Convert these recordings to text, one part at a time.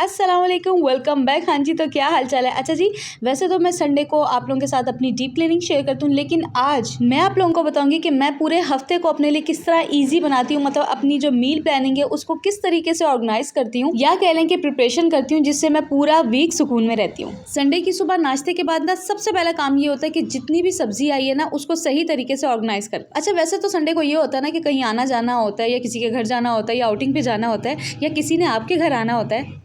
अस्सलाम वालेकुम, welcome back. हाँ जी, तो क्या हाल चाल है। अच्छा जी, वैसे तो मैं संडे को आप लोगों के साथ अपनी डीप क्लीनिंग शेयर करती हूँ, लेकिन आज मैं आप लोगों को बताऊंगी कि मैं पूरे हफ्ते को अपने लिए किस तरह इजी बनाती हूँ। मतलब अपनी जो मील प्लानिंग है उसको किस तरीके से ऑर्गेनाइज करती हूँ, या कह लें कि प्रिपरेशन करती हूँ, जिससे मैं पूरा वीक सुकून में रहती हूँ। संडे की सुबह नाश्ते के बाद ना सबसे पहला काम ये होता है कि जितनी भी सब्जी आई है ना उसको सही तरीके से ऑर्गेनाइज कर। अच्छा, वैसे तो संडे को ये होता है ना कि कहीं आना जाना होता है, या किसी के घर जाना होता है, या आउटिंग पे जाना होता है, या किसी ने आपके घर आना होता है।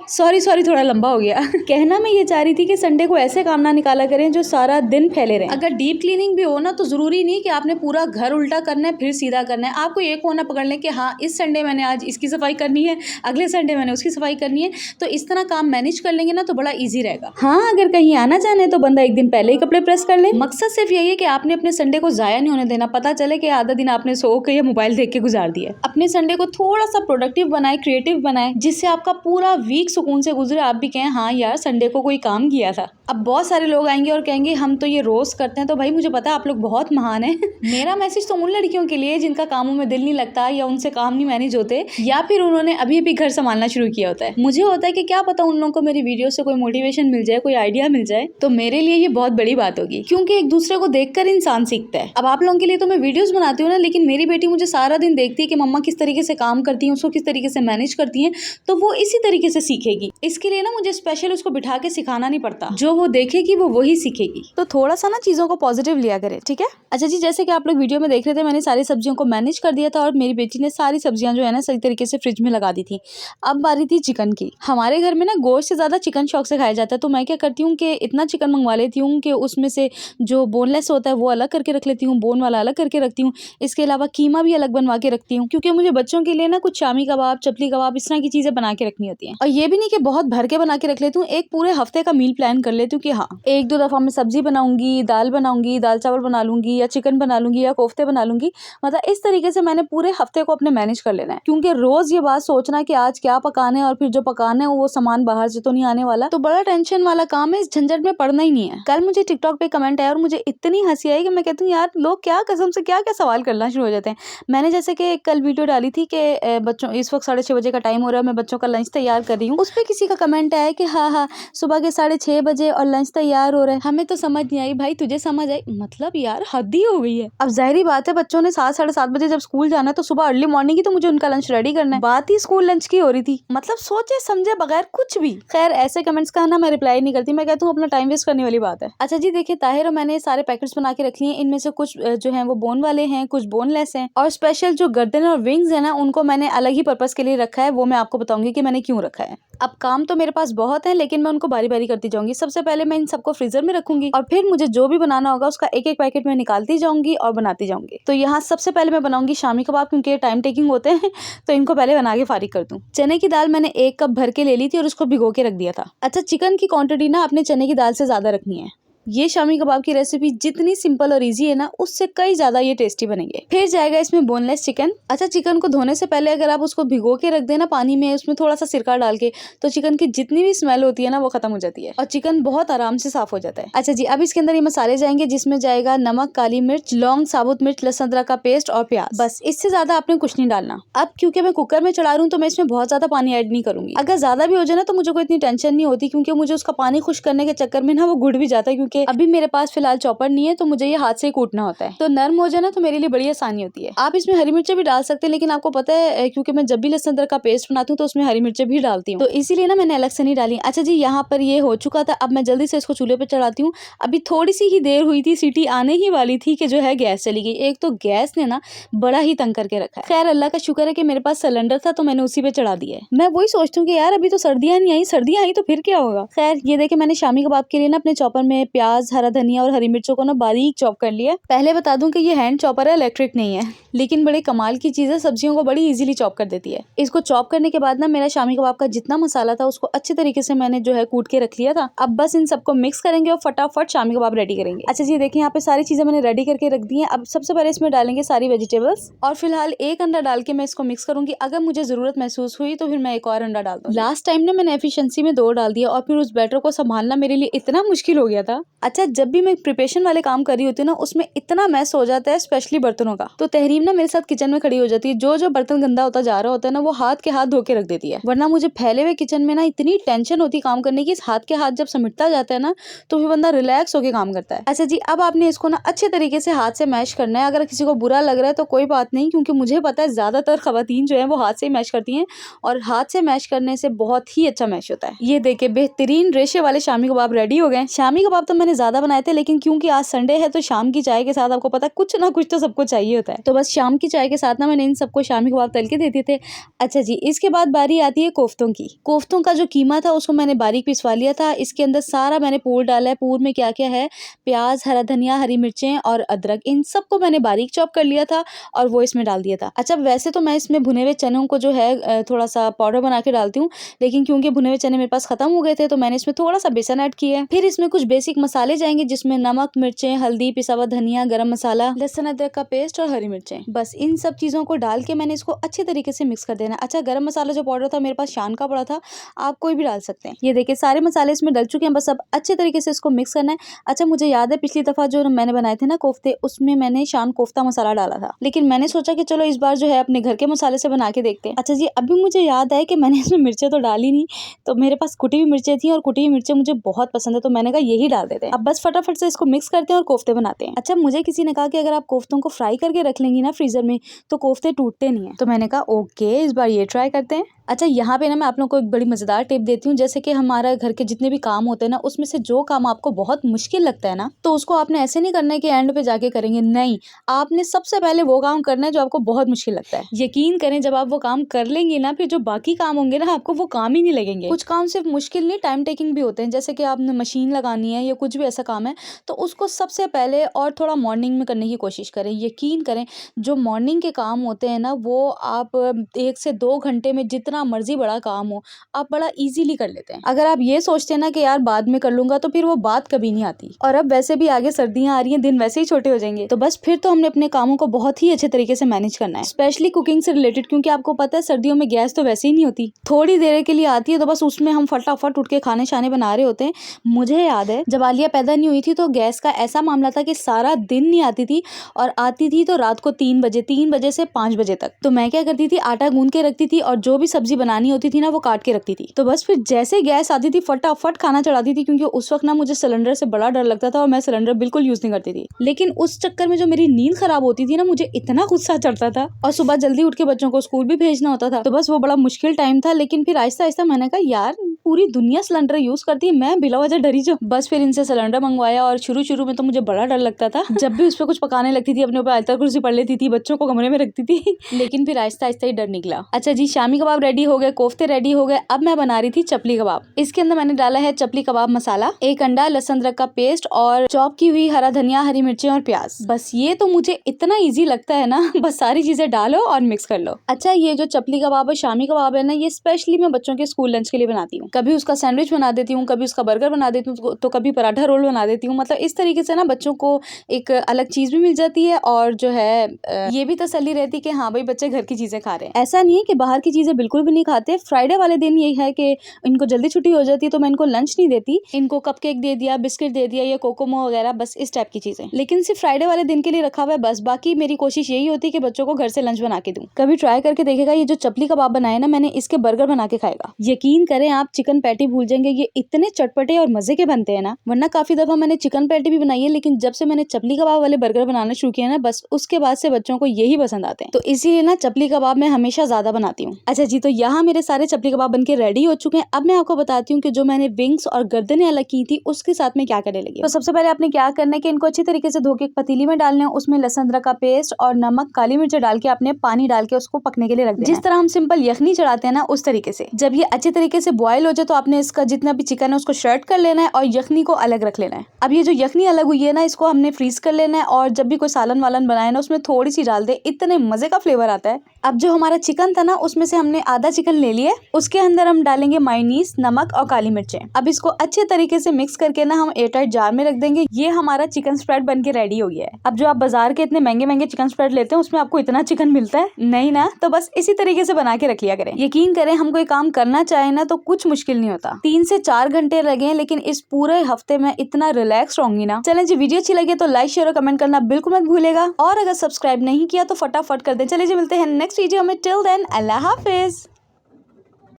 सॉरी थोड़ा लंबा हो गया। कहना मैं ये चाह रही थी कि संडे को ऐसे काम ना निकाला करें जो सारा दिन फैले रहे। अगर डीप क्लीनिंग भी हो ना तो जरूरी नहीं कि आपने पूरा घर उल्टा करना है फिर सीधा करना है। आपको एक कोना पकड़ लें कि हाँ, इस संडे मैंने आज इसकी सफाई करनी है, अगले संडे मैंने उसकी सफाई करनी है। तो इस तरह काम मैनेज कर लेंगे ना तो बड़ा ईजी रहेगा। हाँ, अगर कहीं आना जाना है तो बंदा एक दिन पहले ही कपड़े प्रेस कर ले। मकसद सिर्फ यही है कि आपने अपने संडे को जाया नहीं होने देना। पता चले कि आधा दिन आपने सो के या मोबाइल देख के गुजार दिया। अपने संडे को थोड़ा सा प्रोडक्टिव बनाए, क्रिएटिव बनाए, जिससे आपका पूरा वीक सुकून से गुजरे। आप भी कहें हाँ यार, संडे को कोई काम किया था। अब बहुत सारे लोग आएंगे और कहेंगे हम तो ये रोज करते हैं। तो भाई मुझे पता है आप लोग बहुत महान हैं। मेरा मैसेज तो उन लड़कियों के लिए जिनका कामों में दिल नहीं लगता, या उनसे काम नहीं मैनेज होते, या फिर उन्होंने अभी अभी घर संभालना शुरू किया होता है। मुझे होता है कि क्या पता उन लोगों को मेरी वीडियो से कोई मोटिवेशन मिल जाए, कोई आइडिया मिल जाए, तो मेरे लिए ये बहुत बड़ी बात होगी, क्योंकि एक दूसरे को देखकर इंसान सीखता है। अब आप लोगों के लिए तो मैं वीडियोस बनाती हूँ ना, लेकिन मेरी बेटी मुझे सारा दिन देखती है कि मम्मा किस तरीके से काम करती है, उसको किस तरीके से मैनेज करती है, तो वो इसी तरीके से सीखेगी। इसके लिए ना मुझे स्पेशल उसको बिठा के सिखाना नहीं पड़ता, जो वो देखेगी वो वही सीखेगी। तो थोड़ा सा ना चीजों को पॉजिटिव लिया करें, ठीक है। अच्छा जी, जैसे कि आप लोग वीडियो में देख रहे थे, मैंने सारी सब्जियों को मैनेज कर दिया था और मेरी बेटी ने सारी सब्जियां जो है ना सही तरीके से फ्रिज में लगा दी थी। अब बारी थी चिकन की। हमारे घर में ना गोश्त से ज्यादा चिकन शौक से खाया जाता है, तो मैं क्या करती हूँ कि इतना चिकन मंगवा लेती हूँ कि उसमें से जो बोनलेस होता है वो अलग करके रख लेती हूँ, बोन वाला अलग करके रखती हूँ। इसके अलावा कीमा भी अलग बनवा के रखती हूँ, क्योंकि मुझे बच्चों के लिए ना कुछ शामी कबाब, चपली कबाब, इस तरह की चीजें बना के रखनी होती है। और ये भी नहीं कि बहुत भर के बना के रख लेती हूँ, एक पूरे हफ्ते का मील प्लान कर लेती हूँ कि हाँ, एक दो दफा मैं सब्जी बनाऊंगी, दाल चावल बना लूंगी, या चिकन बना लूंगी, या कोफ्ते बना लूंगी। मतलब इस तरीके से मैंने पूरे हफ्ते को अपने मैनेज कर लेना है, क्योंकि रोज ये बात सोचना कि आज क्या पकाना है और फिर जो पकाना है वो सामान बाहर से तो नहीं आने वाला, तो बड़ा टेंशन वाला काम है। इस झंझट में पड़ना ही नहीं है। कल मुझे टिकटॉक पे कमेंट आया और मुझे इतनी हंसी आई कि मैं कहती हूँ यार, लोग क्या कसम से क्या क्या सवाल करना शुरू हो जाते हैं। मैंने जैसे कि कल वीडियो डाली थी कि बच्चों, इस वक्त 6:30 बजे का टाइम हो रहा है, मैं बच्चों का लंच तैयार कर रही हूँ। उस पर किसी का कमेंट आया कि हाँ, सुबह के 6:30 बजे और लंच तैयार हो रहा है। हमें तो समझ नहीं आई। भाई तुझे समझ आई? मतलब यार हद ही हो गई है। अब जाहिर बात है, बच्चों ने 7, 7:30 बजे जब स्कूल जाना है तो सुबह अर्ली मॉर्निंग ही तो मुझे उनका लंच रेडी करना है। बात ही स्कूल लंच की हो रही थी। मतलब सोचे समझे बगैर कुछ भी। खैर, ऐसे कमेंट्स का ना मैं रिप्लाई नहीं करती, मैं कहती हूँ अपना टाइम वेस्ट करने वाली बात है। अच्छा जी, देखिए ताहिर और मैंने सारे पैकेट्स बना के रख लिए। इनमें से कुछ जो है वो बोन वाले हैं, कुछ बोनलेस हैं, और स्पेशल जो गर्दन और विंग्स है ना, उनको मैंने अलग ही पर्पस के लिए रखा है। वो मैं आपको बताऊंगी कि मैंने क्यों रखा है। अब काम तो मेरे पास बहुत है, लेकिन मैं उनको बारी बारी करती जाऊंगी। सबसे पहले मैं इन सबको फ्रीजर में रखूंगी, और फिर मुझे जो भी बनाना होगा उसका एक एक पैकेट में निकालती जाऊंगी और बनाती जाऊंगी। तो यहाँ सबसे पहले मैं बनाऊंगी शामी कबाब, क्योंकि ये टाइम टेकिंग होते हैं, तो इनको पहले बना के फारिग कर दूं। चने की दाल मैंने 1 कप भर के ले ली थी और उसको भिगो के रख दिया था। अच्छा, चिकन की क्वांटिटी ना अपने चने की दाल से ज्यादा रखनी है। ये शामी कबाब की रेसिपी जितनी सिंपल और इजी है ना, उससे कई ज्यादा ये टेस्टी बनेंगे। फिर जाएगा इसमें बोनलेस चिकन। अच्छा, चिकन को धोने से पहले अगर आप उसको भिगो के रख देना पानी में, उसमें थोड़ा सा सिरका डाल के, तो चिकन की जितनी भी स्मेल होती है ना वो खत्म हो जाती है और चिकन बहुत आराम से साफ हो जाता है। अच्छा जी, अब इसके अंदर ये मसाले जाएंगे, जिसमें जाएगा नमक, काली मिर्च, लौंग, साबुत मिर्च, लहसुन अदरक का पेस्ट और प्याज। बस, इससे ज्यादा आपने कुछ नहीं डालना। अब क्योंकि मैं कुकर में चढ़ा रही हूँ तो मैं इसमें बहुत ज्यादा पानी ऐड नहीं करूंगी। अगर ज्यादा भी हो जाए ना तो मुझे कोई इतनी टेंशन नहीं होती, क्योंकि मुझे उसका पानी खुश करने के चक्कर में ना वो गुड़ भी जाता है, क्योंकि अभी मेरे पास फिलहाल चॉपर नहीं है, तो मुझे ये हाथ से ही कूटना होता है। तो नर्म हो जाए ना तो मेरे लिए बड़ी आसानी होती है। आप इसमें हरी मिर्चें भी डाल सकते हैं, लेकिन आपको पता है क्योंकि मैं जब भी लहसुन अदरक का पेस्ट बनाती हूँ तो उसमें हरी मिर्चें भी डालती हूँ, तो इसीलिए ना मैंने अलग से नहीं डाली। अच्छा जी, यहाँ पर ये हो चुका था। अब मैं जल्दी से इसको चूल्हे पे चढ़ाती हूँ। अभी थोड़ी सी ही देर हुई थी, सीटी आने ही वाली थी कि जो है गैस चली गई। एक तो गैस ने ना बड़ा ही तंग करके रखा है। खैर, अल्लाह का शुक्र है कि मेरे पास सिलेंडर था, तो मैंने उसी पे चढ़ा दिया है। मैं वही सोचती हूँ कि यार अभी तो सर्दियां नहीं आई, सर्दियां आई तो फिर क्या होगा। खैर, ये देखे मैंने शामी कबाब के लिए ना अपने चॉपर में प्याज, हरा धनिया और हरी मिर्चों को ना बारीक चॉप कर लिया। पहले बता दूं कि ये हैंड चॉपर है, इलेक्ट्रिक नहीं है, लेकिन बड़े कमाल की चीज है, सब्जियों को बड़ी इजीली चॉप कर देती है। इसको चॉप करने के बाद ना मेरा शामी कबाब का जितना मसाला था उसको अच्छे तरीके से मैंने जो है कूट के रख लिया था। अब बस इन सबको मिक्स करेंगे और फटाफट शामी कबाब रेडी करेंगे। अच्छा जी, देखिए यहाँ पे सारी चीजें मैंने रेडी करके रख दी है। अब सबसे पहले इसमें डालेंगे सारी वेजिटेबल्स, और फिलहाल एक अंडा डाल के मैं इसको मिक्स करूंगी। अगर मुझे जरूरत महसूस हुई तो फिर मैं एक और अंडा डाल दूंगी। लास्ट टाइम ना मैंने एफिशिएंसी में 2 डाल दिया, और फिर उस बैटर को संभालना मेरे लिए इतना मुश्किल हो गया था। अच्छा, जब भी मैं प्रिपरेशन वाले काम कर रही होती हूँ ना, उसमें इतना मैस हो जाता है, स्पेशली बर्तनों का। तो तहरीम ना मेरे साथ किचन में खड़ी हो जाती है, जो बर्तन गंदा होता जा रहा होता है ना, वो हाथ के हाथ धो के रख देती है। वरना मुझे फैले हुए किचन में ना इतनी टेंशन होती है काम करने की, इस हाथ के हाथ जब समिटता जाता है ना, तो फिर बंदा रिलैक्स होकर काम करता है। अच्छा जी, अब आपने इसको ना अच्छे तरीके से हाथ से मैश करना है। अगर किसी को बुरा लग रहा है तो कोई बात नहीं, क्योंकि मुझे पता है ज्यादातर खवातीन जो है वो हाथ से मैश करती हैं, और हाथ से मैश करने से बहुत ही अच्छा मैश होता है। ये देखे बेहतरीन रेशे वाले शामी कबाब रेडी हो गए। शामी कबाब तो मैंने ज्यादा बनाए थे, लेकिन क्योंकि आज संडे है तो शाम की चाय के साथ आपको पता है कुछ ना कुछ तो सबको चाहिए होता है, तो बस शाम की चाय के साथ ना मैंने इन सबको शामी कबाब तल के देते थे। अच्छा जी, इसके बाद बारी आती है कोफ्तों की। कोफ्तों का जो कीमा था उसको मैंने बारीक पिसवा लिया था। इसके अंदर सारा मैंने पूर डाला है। पूर में क्या क्या है, प्याज, हरा धनिया, हरी मिर्चें और अदरक, इन सबको मैंने बारीक चॉप कर लिया था और वो इसमें डाल दिया था। अच्छा, वैसे तो मैं इसमें भुने हुए चनों को जो है थोड़ा सा पाउडर बना के डालती हूँ, लेकिन क्योंकि भुने हुए चने मेरे पास खत्म हो गए थे तो मैंने इसमें थोड़ा सा बेसन ऐड किया है। फिर इसमें कुछ बेसिक मसाले जाएंगे, जिसमें नमक, मिर्चें, हल्दी, पिसा हुआ धनिया, गरम मसाला, लहसुन अदरक का पेस्ट और हरी मिर्चें। बस इन सब चीजों को डाल के मैंने इसको अच्छे तरीके से मिक्स कर देना। अच्छा, गरम मसाला जो पाउडर था मेरे पास शान का पड़ा था, आप कोई भी डाल सकते हैं। ये देखिए सारे मसाले इसमें डल चुके हैं, बस अब अच्छे तरीके से इसको मिक्स करना है। अच्छा, मुझे याद है पिछली दफा जो मैंने बनाए थे ना कोफ्ते, उसमें मैंने शान कोफ्ता मसाला डाला था, लेकिन मैंने सोचा कि चलो इस बार जो है अपने घर के मसाले से बना के देखते हैं। अच्छा जी, अभी मुझे याद है कि मैंने इसमें मिर्चें तो डाली नहीं, तो मेरे पास कुटी हुई मिर्चें थी और कुटी हुई मिर्चें मुझे बहुत पसंद है, तो मैंने कहा यही डाल देते हैं। अब बस फटाफट से इसको मिक्स करते हैं और कोफ्ते बनाते हैं। अच्छा, मुझे किसी ने कहा कि अगर आप कोफ्तों को फ्राई करके रख लेंगी ना फ्रीजर में तो कोफ्ते टूटते नहीं है, तो मैंने कहा ओके, इस बार ये ट्राई करते हैं। अच्छा, यहाँ पे ना मैं आप लोगों को एक बड़ी मजेदार टिप देती हूँ। जैसे कि हमारा घर के जितने भी काम होते हैं ना, उसमें से जो काम आपको बहुत मुश्किल लगता है ना, तो उसको आपने ऐसे नहीं करना है कि एंड पे जाके करेंगे, नहीं, आपने सबसे पहले वो काम करना है जो आपको बहुत मुश्किल लगता है। यकीन करें, जब आप वो काम कर लेंगे ना, फिर जो बाकी काम होंगे ना, आपको वो काम ही नहीं लगेंगे। कुछ काम सिर्फ मुश्किल नहीं, टाइम टेकिंग भी होते हैं। जैसे कि आपने मशीन लगानी है या कुछ भी ऐसा काम है, तो उसको सबसे पहले और थोड़ा मॉर्निंग में करने की कोशिश करें। यकीन करें, जो मॉर्निंग के काम होते हैं ना, वो आप 1 से 2 घंटे में जितना मर्जी बड़ा काम हो, आप बड़ा इजीली कर लेते हैं। अगर आप ये सोचते हैं ना कि यार बाद में कर लूंगा, तो फिर वो बात कभी नहीं आती। और अब वैसे भी आगे सर्दियां आ रही हैं, दिन वैसे ही छोटे हो जाएंगे, तो बस फिर तो हमने अपने कामों को बहुत ही अच्छे तरीके से मैनेज करना है, स्पेशली कुकिंग से रिलेटेड, क्योंकि आपको पता है सर्दियों में गैस तो वैसे ही नहीं होती, थोड़ी देर के लिए आती है, तो बस उसमें हम फटाफट उठ के खाने शाने बना रहे होते हैं। मुझे याद है जब आलिया पैदा नहीं हुई थी तो गैस का ऐसा मामला था कि सारा दिन नहीं आती थी, और आती थी तो रात को 3 बजे से 5 बजे तक। तो मैं क्या करती थी, आटा गूंद के रखती थी और जो भी सब्जी बनानी होती थी ना, वो काट के रखती थी। तो बस फिर जैसे गैस आती थी फटाफट खाना चढ़ाती थी, क्योंकि उस वक्त ना मुझे सिलेंडर से बड़ा डर लगता था और मैं सिलेंडर बिल्कुल यूज नहीं करती थी। लेकिन उस चक्कर में जो मेरी नींद खराब होती थी ना, मुझे इतना गुस्सा चढ़ता था, और सुबह जल्दी उठ के बच्चों को स्कूल भी भेजना होता था, तो बस वो बड़ा मुश्किल टाइम था। लेकिन फिर आहिस्ता आहिस्ता मैंने कहा यार, पूरी दुनिया सिलेंडर यूज करती है, मैं बिला वजह डरी जो। बस फिर इनसे सिलेंडर मंगवाया, और शुरू में तो मुझे बड़ा डर लगता था। जब भी उस पर कुछ पकाने लगती थी, अपने ऊपर आयतर कुर्सी पढ़ लेती थी, बच्चों को कमरे में रखती थी, लेकिन फिर आहिस्ता आहिस्ता ही डर निकला। अच्छा जी, शामी कबाब रेडी हो गए, कोफ्ते रेडी हो गए। अब मैं बना रही थी चपली कबाब। इसके अंदर मैंने डाला है चपली कबाब मसाला, 1 अंडा, लहसुन अदरक का पेस्ट और चॉप की हुई हरा धनिया, हरी मिर्चें और प्याज। बस ये तो मुझे इतना इजी लगता है ना, बस सारी चीजें डालो और मिक्स कर लो। अच्छा, ये जो चपली कबाब और शामी कबाब है ना, ये स्पेशली मैं बच्चों के स्कूल लंच के लिए बनाती हूँ। कभी उसका सैंडविच बना देती हूँ, कभी उसका बर्गर बना देती हूँ, तो कभी पराठा रोल बना देती हूँ। मतलब इस तरीके से ना बच्चों को एक अलग चीज भी मिल जाती है, और जो है ये भी तसल्ली रहती है कि हाँ भाई बच्चे घर की चीजें खा रहे हैं। ऐसा नहीं है कि बाहर की चीजें बिल्कुल भी नहीं खाते। फ्राइडे वाले दिन यही है कि इनको जल्दी छुट्टी हो जाती है, तो मैं इनको लंच नहीं देती, इनको कपकेक दे दिया, बिस्किट दे दिया, या कोकोमो वगैरह, बस इस टाइप की चीजें। लेकिन सिर्फ फ्राइडे वाले दिन के लिए रखा हुआ है बस। बाकी मेरी कोशिश यही होती है कि बच्चों को घर से लंच बना के दूं। कभी ट्राई करके देखेगा, ये जो चपली कबाब बनाए ना मैंने, इसके बर्गर बना के खाएगा। यकीन करें, आप चिकन पैटी भूल जाएंगे, ये इतने चटपटे और मजे के बनते हैं ना। वरना काफी दफा मैंने चिकन पैटी भी बनाई है, लेकिन जब से मैंने चपली कबाब वाले बर्गर बनाना शुरू किया ना, बस उसके बाद से बच्चों को यही पसंद आते हैं। तो इसीलिए ना चपली कबाब मैं हमेशा ज्यादा बनाती हूँ। अच्छा जी, तो यहाँ मेरे सारे चपली कबाब बनके रेडी हो चुके हैं। अब मैं आपको बताती हूँ कि जो मैंने विंग्स और गर्दनें अलग की थी, उसके साथ में क्या करने लगी। तो सबसे पहले आपने क्या करना है कि इनको अच्छी तरीके से धो के एक पतीली में डालने हैं, उसमें लहसुन अदरक का पेस्ट और नमक, काली मिर्च डाल के आपने पानी डाल के उसको पकने के लिए रख देना है। जिस तरह हम सिंपल यखनी चढ़ाते हैं ना, उस तरीके से। जब ये अच्छे तरीके से बॉयल हो जाए, तो आपने इसका जितना भी चिकन है उसको श्रेड कर लेना है और यखनी को अलग रख लेना है। अब ये जो यखनी अलग हुई है ना, इसको हमने फ्रीज कर लेना है, और जब भी कोई सालन वालन बनाए ना, उसमें थोड़ी सी डाल दे, इतने मजे का फ्लेवर आता है। अब जो हमारा चिकन था ना, उसमें से हमने आधा चिकन ले लिया, उसके अंदर हम डालेंगे मायोनीज, नमक और काली मिर्चें। अब इसको अच्छे तरीके से मिक्स करके ना हम एयरटाइट जार में रख देंगे। ये हमारा चिकन स्प्रेड बन के रेडी हो गया है। अब जो आप बाजार के इतने महंगे महंगे चिकन स्प्रेड लेते हैं, उसमें आपको इतना चिकन मिलता है नहीं ना, तो बस इसी तरीके से बना के रख लिया करें। यकीन करें, हम कोई काम करना चाहे ना, तो कुछ मुश्किल नहीं होता। 3 से 4 घंटे लगे लेकिन इस पूरे हफ्ते में इतना रिलैक्स रहूंगी ना। चलें जी, वीडियो अच्छी लगे तो लाइक शेयर और कमेंट करना बिल्कुल मत भूलेगा और अगर सब्सक्राइब नहीं किया तो फटाफट कर दे। चले जी, मिलते हैं नेक्स्ट वीडियो में। टिल देन अल्लाह हाफिज।